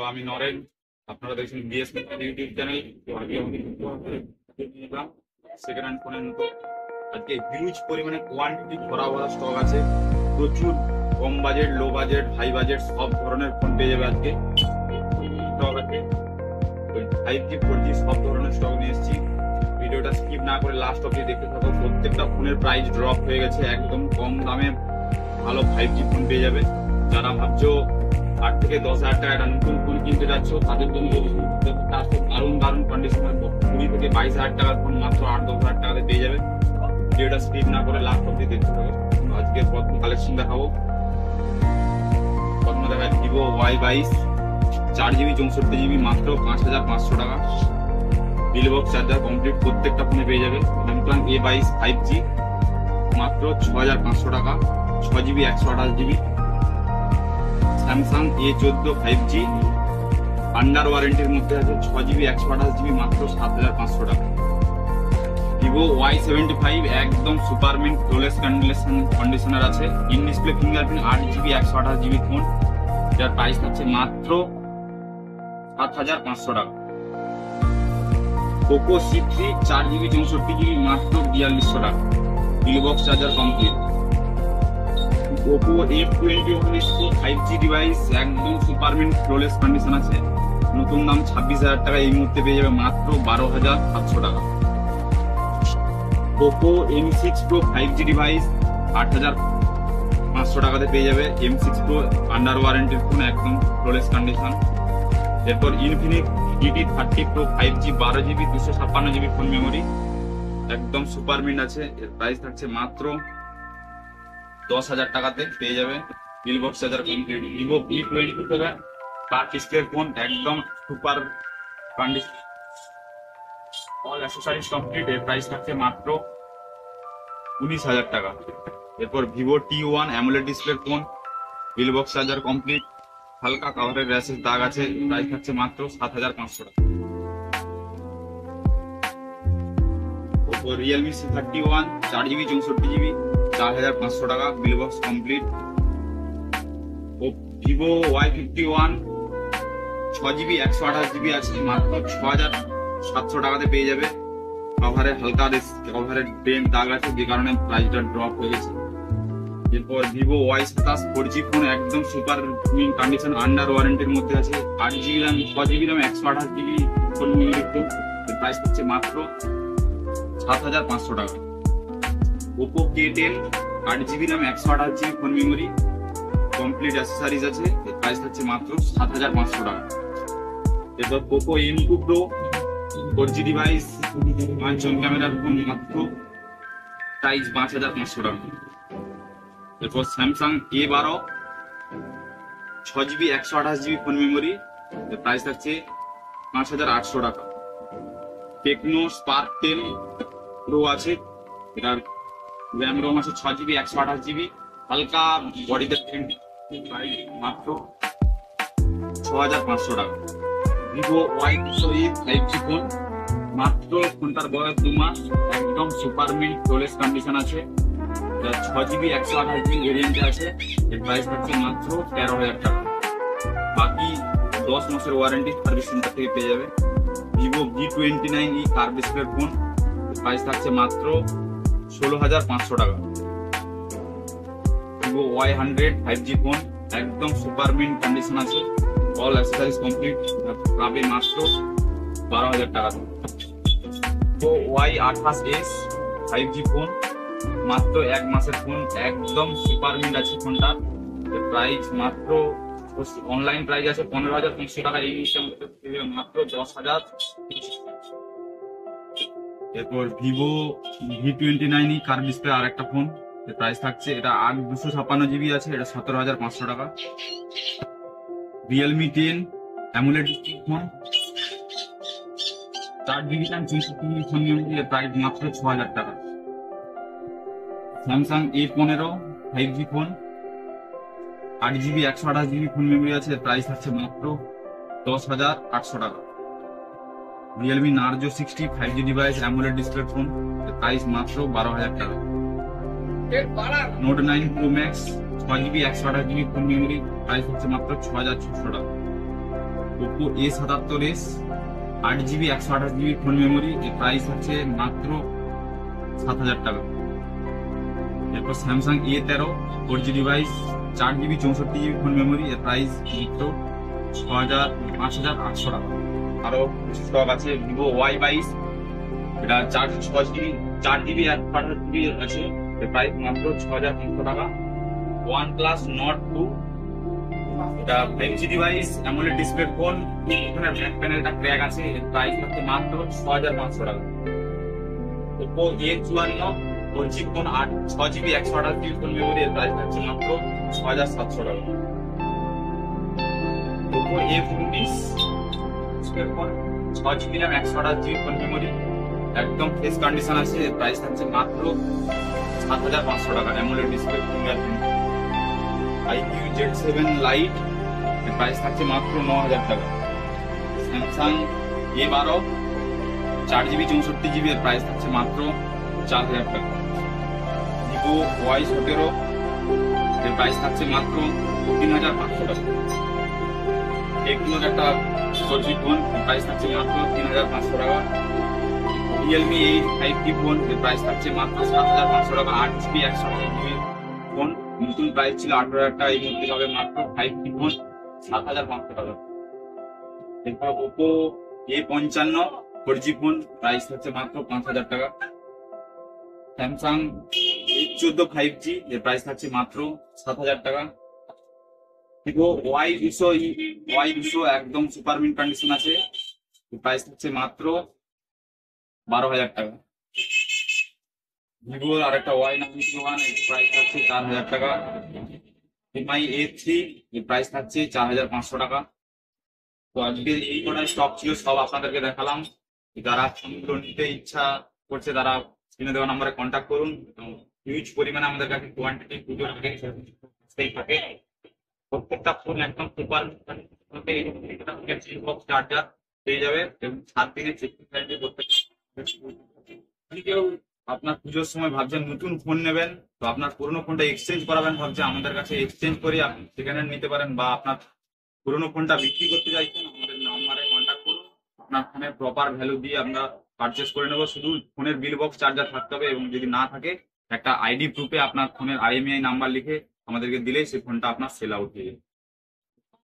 আমি নরেন, আপনারা দেখছেন বিএস ইউটিউব চ্যানেল। তো আগে আমি নিলাম সেকেন্ড হ্যান্ড ফোনের মতো। আজকে হিউজ পরিমাণে কোয়ান্টিটি ভরা ভরা স্টক আছে, প্রচুর কম budget, low budget, high budget সব ধরনের ফোন পেয়ে যাবে আজকে। স্টক আছে 5G 4G সব ধরনের স্টক নিয়ে এসেছি। ভিডিওটা স্কিপ না করে লাস্ট অবধি দেখতে থাকো। প্রত্যেকটা ফোনের প্রাইস ড্রপ হয়ে গেছে, একদম কম দামে ভালো 5G ফোন পেয়ে যাবে। যারা ভাবছো 8 থেকে 10,000 টাকা একটা নতুন ফোন কিনতে যাচ্ছ, তাদের জন্য দারুণ দারুণ কন্ডিশনে 20 থেকে 22,000 টাকার ফোন মাত্র 8-10,000 টাকাতে পেয়ে যাবে। ভিডিওটা স্কিপ না করে লাস্ট অবধি দেখতে থাকো। আজকে প্রথম কালেকশন দেখাবো। প্রথমে দেখায় ভিভো Y22 4GB 64GB মাত্র 5,500 টাকা। বিল বক্স চার্জার কমপ্লিট প্রত্যেকটা ফোনে পেয়ে যাবে। স্যামসাং A22 5G মাত্র 6,500 টাকা, 6GB 128GB। Samsung A14 5G under ওয়ারেন্টির মধ্যে আছে, 6GB 128GB মাত্র 7,500 টাকা। ভিভো Y75 একদম সুপারমিন্ট ফ্লোলেস কন্ডিশনার আছে, in display fingerprint 8GB 128GB phone, যার প্রাইস থাকছে মাত্র 7,500 টাকা। পোকো C3 4GB 64GB মাত্র 4,200 টাকা, bill box charger complete. Oppo F21 5G device একদম সুপারমিন্ট ফ্লোলেস কন্ডিশন আছে, নতুন দাম 26,000 টাকা, এই মুহূর্তে পেয়ে যাবে মাত্র 12,700 টাকা। Poco M6 Pro 5G device 8,500 টাকাতে পেয়ে যাবে। M6 Pro আন্ডার ওয়ারেন্টির ফোন, একদম ফ্লোলেস কন্ডিশন। এরপর Infinix GT30 Pro 5G 12GB 256GB phone memory, একদম সুপারমিন্ট আছে, এর প্রাইস থাকছে মাত্র 10,000 টাকাতে পেয়ে যাবে। Bill box charger complete. Vivo V22 টাকা কার ডিসপ্লের ফোন, একদম super condition, all accessories complete, এর প্রাইস থাকছে মাত্র 19,000 টাকা। এরপর ভিভো T1 অ্যামোলেড ডিসপ্লের phone, bill box charger complete, হালকা কাভারের র্যাশের দাগ আছে, প্রাইস থাকছে মাত্র 7,500 টাকা। Oppo Realme C31 4GB 64GB 4,500 টাকা, bill box complete. Vivo Y51 6GB 128GB আছে, মাত্র 6,700 টাকাতে পেয়ে যাবে। কভারের হালকা কভারের ডেন্ট দাগ আছে, যে কারণে প্রাইসটা ড্রপ হয়ে গেছে। এরপর ভিভো Y27 4G ফোন, একদম সুপার কন্ডিশন, আন্ডার ওয়ারেন্টির মধ্যে আছে, 8GB RAM 6GB RAM 128GB phone memory phone, price হচ্ছে মাত্র 7,500 টাকা। Oppo K10 8GB RAM 128GB phone memory, complete accessories আছে, প্রাইস হচ্ছে মাত্র 7,500 টাকা। এরপর Poco M2 Pro 4G device 5 জন ক্যামেরার ফোন, মাত্র প্রাইস 5,500 টাকা। এরপর Samsung A12 6GB 128GB phone memory, price থাকছে 5,800 টাকা। টেকনো স্পার্ক 10 প্রো আছে, এটার র্যাম রোম আছে 6GB 128GB, হালকা বডিতে প্রিন্ট, প্রাইস মাত্র 6,500 টাকা। ভিভো Y208 5G ফোন, মাত্র ফোনটার বয়স 2 মাস, একদম সুপারমিন্ট ফ্লোলেস কন্ডিশন আছে, 6GB 128GB ভেরিয়েন্টে আছে, এর প্রাইস থাকছে মাত্র 13,000 টাকা। বাকি 10 মাসের ওয়ারেন্টি সার্ভিস সেন্টার থেকে পেয়ে যাবে। ভিভো V29e কার্ভ ডিসপ্লের ফোন, প্রাইস থাকছে মাত্র 16,500 টাকা। ভিভো Y100 5G ফোন, একদম সুপারমিন্ট কন্ডিশন আছে, অল অ্যাক্সেসরিজ কমপ্লিট, পাবে মাত্র 12,000 টাকা। তো Y28s 5G ফোন, মাত্র 1 মাসের ফোন, একদম সুপারমিন্ট আছে ফোনটা, প্রাইস মাত্র অনলাইন প্রাইস আছে 15,500 টাকা, এই মাত্র 10,000। এরপর ভিভো V29e কার্ভ ডিসপ্লে আর একটা ফোন, প্রাইস থাকছে, এটা 256GB আছে, এটা 17,500 টাকা। Realme 10 AMOLED phone, 4GB RAM 64GB phone memory, price মাত্র 6,000 টাকা। Samsung A15 5G phone, 8GB 128GB phone memory আছে, প্রাইস আছে মাত্র 10,800 টাকা। Realme Narzo 60 5G device AMOLED display phone, price মাত্র 12,000 টাকা। Note 9 Pro Max 6GB 128GB phone memory, price হচ্ছে মাত্র 6,600 টাকা। Oppo A77s 8GB 128GB phone memory, এর প্রাইস আছে মাত্র 7,000 টাকা। এরপর Samsung A13 4G device 4GB 64GB phone memory, এর প্রাইস মাত্র 5,800 টাকা। আরো কিছু স্টক আছে ভিভো Y22, এটা 4GB 128GB আছে, এর প্রাইস মাত্র 6,500 টাকা। OnePlus Nord 2, এটা 5G device AMOLED display phone, এখানে ব্যাক প্যানেলটা ক্র্যাক আছে, এর প্রাইস হচ্ছে মাত্র 6,500 টাকা। Oppo A54 4G phone 6GB 128GB phone memory, এর প্রাইস হচ্ছে মাত্র 6,700 টাকা। Oppo A19 phone 6GB RAM 128GB phone memory, একদম ফ্রেশ কন্ডিশন আছে, এর প্রাইস হচ্ছে মাত্র 7,500 টাকা। AMOLED display fingerprint. IQ Z7 Lite, এর প্রাইস থাকছে মাত্র 9,000 টাকা। স্যামসাং A12 4GB 64GB, এর প্রাইস থাকছে মাত্র 4,000 টাকা। ভিভো Y17, এর প্রাইস থাকছে মাত্র 3,500 টাকা। টেকনোর একটা 4G ফোন, এর প্রাইস থাকছে মাত্র 3,500 টাকা। রিয়েলমি 8 5T ফোন, এর প্রাইস থাকছে মাত্র 7,500 টাকা। 8GB 128GB ফোন, নতুন প্রাইস ছিল 18,000 টাকা, এই মুহূর্তে হবে মাত্র 5T ফোন 7,500 টাকা। এরপর Oppo A55 4G phone, price হচ্ছে মাত্র 5,000 টাকা। স্যামসাং A14 5G, এর প্রাইস থাকছে মাত্র 7,000 টাকা। ভিভো Y200 একদম সুপার মিন্ট কন্ডিশন আছে, এর প্রাইস থাকছে মাত্র 12,000 টাকা। ভিভোর আরেকটা Y91, এর প্রাইস থাকছে 4,000 টাকা। MI A3, এর প্রাইস থাকছে 4,500 টাকা। তো আজকে এই কটা স্টক ছিল, সব আপনাদেরকে দেখালাম। যারা ফোনগুলো নিতে ইচ্ছা করছে তারা স্ক্রিনে দেওয়া নাম্বারে কন্ট্যাক্ট করুন। হিউজ পরিমাণে আমাদের কাছে কোয়ান্টিটি পুজোর আগে থাকে। প্রত্যেকটা ফোন একদম সুপার চার্জার পেয়ে যাবে এবং 7 দিনের চেকিং গ্যারান্টি প্রত্যেকটা। কেউ আপনার পুজোর সময় ভাবছেন নতুন ফোন নেবেন, তো আপনার পুরোনো ফোনটা এক্সচেঞ্জ করাবেন ভাবছেন, আমাদের কাছে এক্সচেঞ্জ করে আপনি সেকেন্ড হ্যান্ড নিতে পারেন, বা আপনার পুরোনো ফোনটা বিক্রি করতে চাইছেন, আমাদের নাম্বারে কন্ট্যাক্ট করুন। আপনার ফোনের প্রপার ভ্যালু দিয়ে আমরা পারচেস করে নেবো। শুধু ফোনের বিল বক্স চার্জার থাকতে হবে, এবং যদি না থাকে একটা আইডি প্রুফে আপনার ফোনের IMEI নাম্বার লিখে আমাদেরকে দিলেই সেই ফোনটা আপনার সেল আউট হয়ে যাবে।